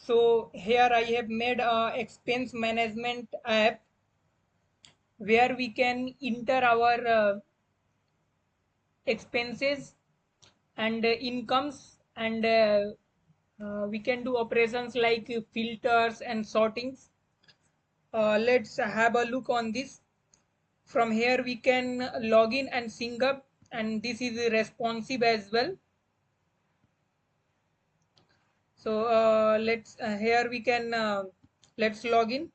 So here I have made a expense management app where we can enter our expenses and incomes, and we can do operations like filters and sortings. Let's have a look on this. From here we can log in and sync up, and this is responsive as well. So let's here we can let's log in.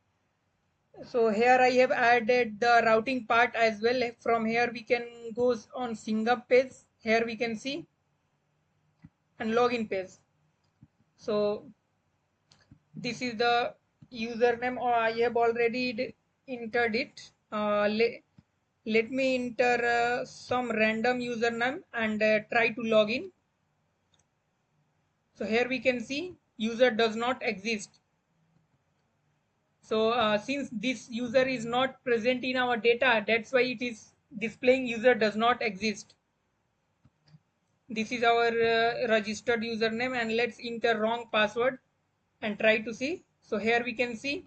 So here I have added the routing part as well. From here we can go on sync up page. Here we can see and login page. So this is the username, or I have already entered it. Let me enter some random username and try to log in. So here we can see user does not exist. So since this user is not present in our data, that's why it is displaying user does not exist. This is our registered username, and let's enter wrong password and try to see. So here we can see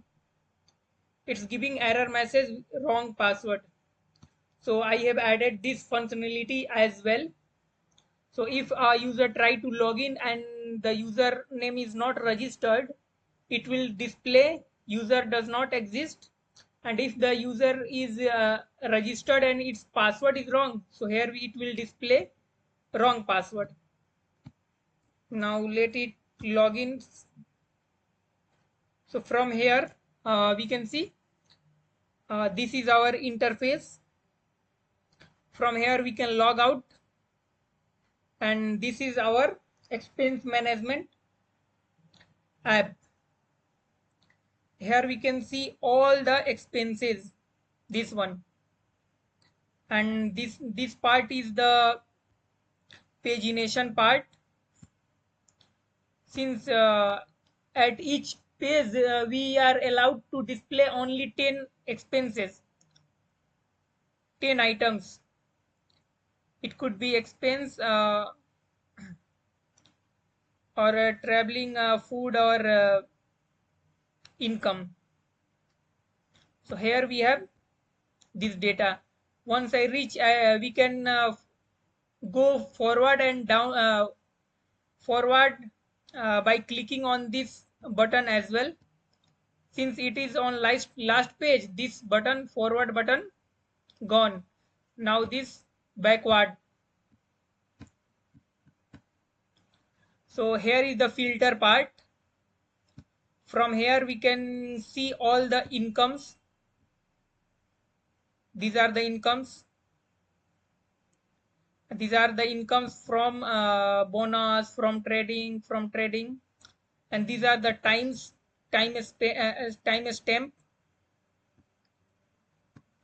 it's giving error message, wrong password. So I have added this functionality as well. So if a user try to log in and the username is not registered, it will display user does not exist. And if the user is registered and its password is wrong, so here it will display wrong password. Now let it log in. So from here we can see this is our interface. From here we can log out, and this is our expense management app. Here we can see all the expenses, this one, and this part is the pagination part. Since at each page we are allowed to display only 10 expenses, 10 items. It could be expense or traveling, food, or income. So here we have this data. Once I reach, we can go forward and down, forward by clicking on this button as well. Since it is on last page, this button, forward button, gone. Now this backward. So here is the filter part. From here we can see all the incomes. These are the incomes. These are the incomes from bonus, from trading, and these are the time stamp.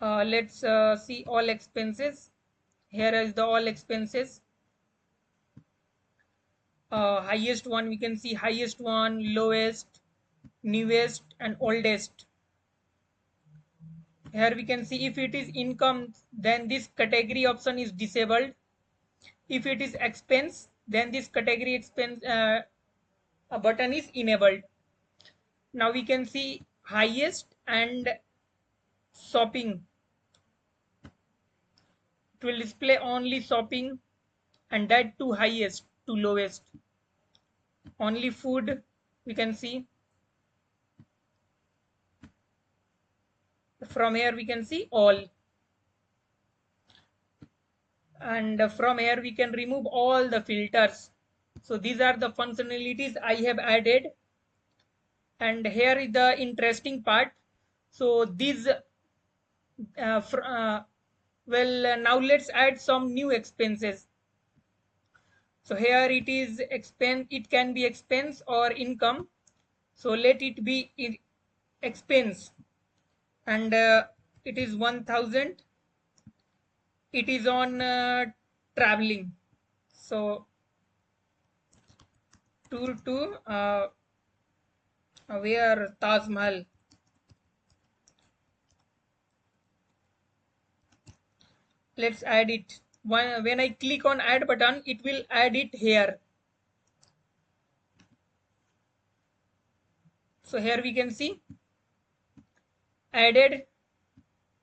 Let's see all expenses. Here is the all expenses. Highest one, we can see highest one, lowest, newest, and oldest. Here we can see if it is income, then this category option is disabled. If it is expense, then this category expense button is enabled. Now we can see highest and shopping. It will display only shopping, and that to highest to lowest. Only food we can see. From here we can see all, and from here we can remove all the filters. So these are the functionalities I have added, and here is the interesting part. So these now let's add some new expenses. So here it is expense, it can be expense or income. So let it be expense, and it is 1000. It is on traveling. So tour to where Taj Mahal. Let's add it. When I click on add button, it will add it here. So here we can see added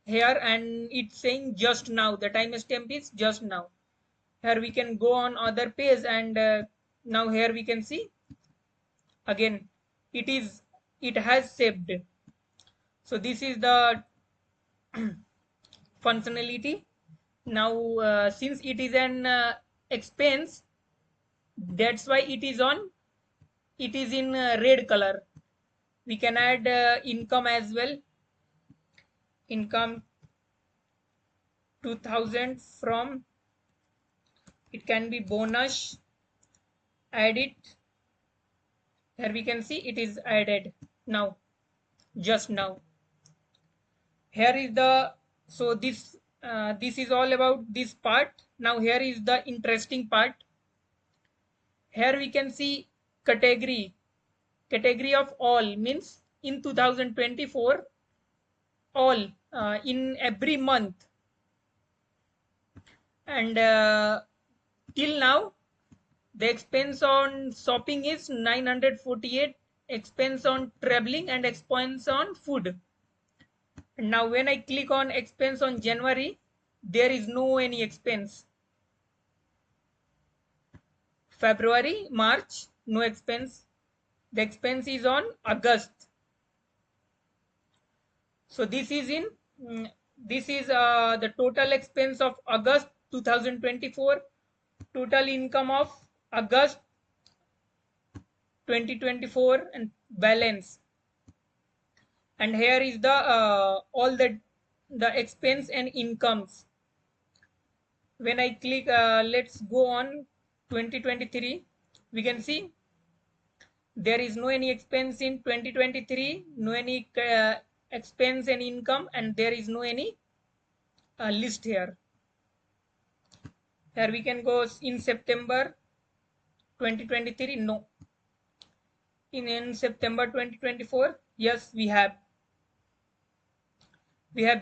here, and it's saying just now. The timestamp is just now. Here we can go on other page, and now here we can see again it has saved. So this is the functionality. Now since it is an expense, that's why it is in red color. We can add income as well. Income 2000 from, it can be bonus, add it. Here we can see it is added now, just now. Here is the, so this is all about this part. Now here is the interesting part. Here we can see category of all, means in 2024 all, in every month, and till now the expense on shopping is 948, expense on traveling, and expense on food. And now when I click on expense on January, there is no any expense. February, March, no expense. The expense is on August. So this is this is the total expense of August 2024, total income of August 2024, and balance. And here is the all the expense and incomes. When I click, let's go on 2023, we can see there is no any expense in 2023, no any expense and income, and there is no any list here. Here we can go in September 2023, no. In September 2024, yes, we have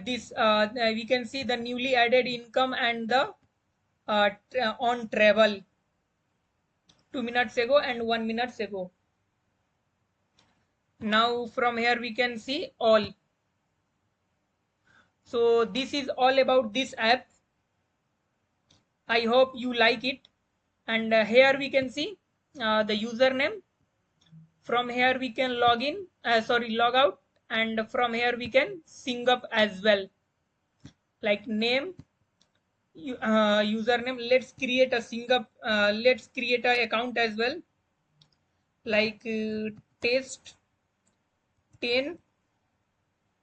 this, we can see the newly added income and the on travel 2 minutes ago and 1 minute ago. Now from here we can see all. So this is all about this app. I hope you like it. And here we can see the username. From here we can log in, log out, and from here we can sync up as well. Like name, username. Let's create a sync up. Let's create an account as well. Like test 10,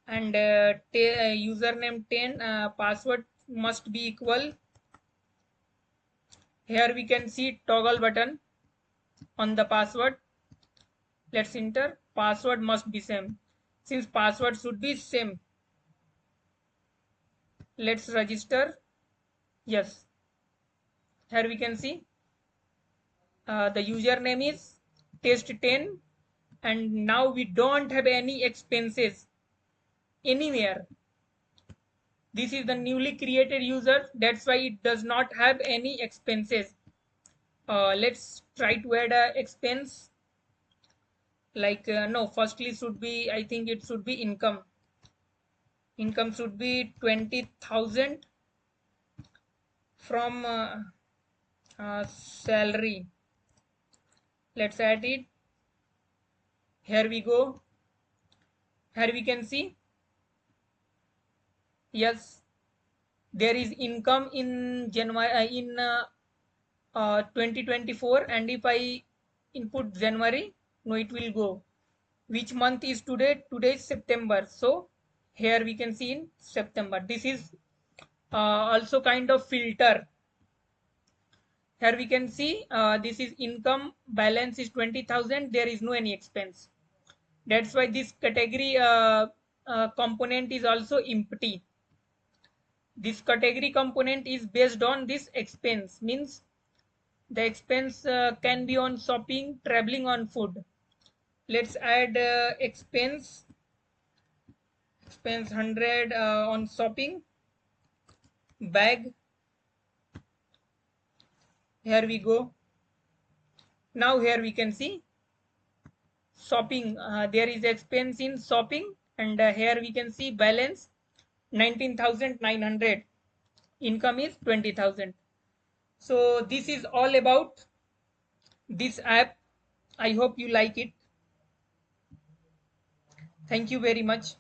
and username 10, password must be equal. Here we can see toggle button on the password. Let's enter. Password must be same. Since password should be same, let's register. Yes. Here we can see the username is test10, and now we don't have any expenses anywhere. This is the newly created user, that's why it does not have any expenses. Let's try to add a expense. Like no, firstly should be, I think it should be income. Income should be 20,000 from salary. Let's add it. Here we go. Here we can see, yes, there is income in January, in 2024, and if I input January, no, it will go. Which month is today? Today is September, so here we can see in September. This is also kind of filter. Here we can see this is income, balance is 20,000, there is no any expense. That's why this category component is also empty. This category component is based on this expense, means the expense can be on shopping, traveling, on food. Let's add expense 100 on shopping, bag. Here we go. Now here we can see shopping. There is expense in shopping, and here we can see balance 19,900. Income is 20,000. So this is all about this app. I hope you like it. Thank you very much.